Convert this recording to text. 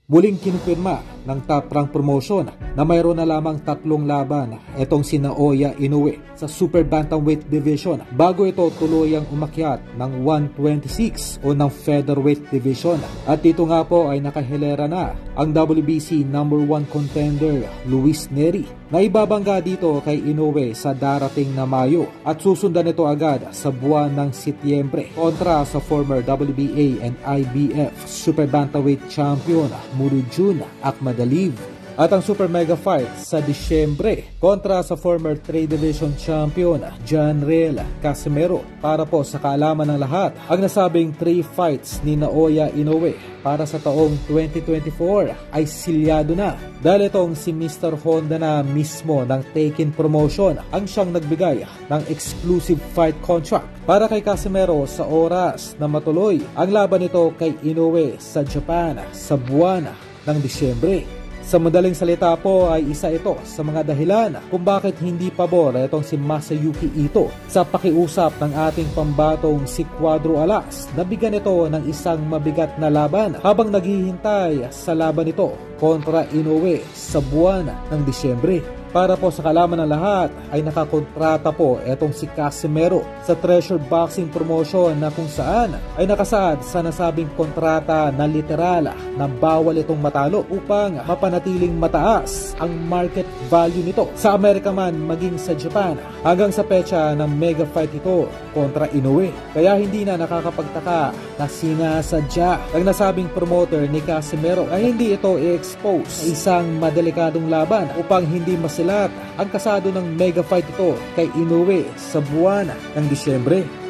Muling kinumpirma ng Top Rank Promotion na mayroon na lamang 3 laban itong si Naoya Inoue sa Super Bantamweight Division bago ito tuluyang umakyat ng 126 o ng Featherweight Division. At dito nga po ay nakahilera na ang WBC #1 contender Luis Nery na ibabangga dito kay Inoue sa darating na Mayo at susundan ito agad sa buwan ng Setyembre kontra sa former WBA and IBF Super Bantamweight Champion Muruджун Akhmadaliev. At ang Super Mega Fight sa Disyembre kontra sa former 3 Division Champion Janriel Casimero. Para po sa kaalaman ng lahat, ang nasabing 3 fights ni Naoya Inoue para sa taong 2024 ay silyado na dahil itong si Mr. Honda na mismo ng Taken Promotion ang siyang nagbigay ng exclusive fight contract para kay Casimero sa oras na matuloy ang laban nito kay Inoue sa Japan sa buwan ng Disyembre. Sa madaling salita po ay isa ito sa mga dahilan kung bakit hindi pabor itong si Masayuki Ito sa pakiusap ng ating pambatong si Cuadro Alas na bigyan ito ng isang mabigat na laban habang naghihintay sa laban ito kontra Inoue sa buwan ng Disyembre. Para po sa kaalaman ng lahat ay nakakontrata po etong si Casimero sa Treasure Boxing Promotion na kung saan ay nakasaad sa nasabing kontrata na literal na bawal itong matalo upang mapanatiling mataas ang market value nito sa Amerika man maging sa Japan hanggang sa petsa ng mega fight ito kontra Inoue. Kaya hindi na nakakapagtaka na sinasadya ng nasabing promoter ni Casimero ay hindi ito i-expose sa isang madelikadong laban upang hindi masilat ang kasado ng mega fight ito kay Inoue sa buwan ng Disyembre.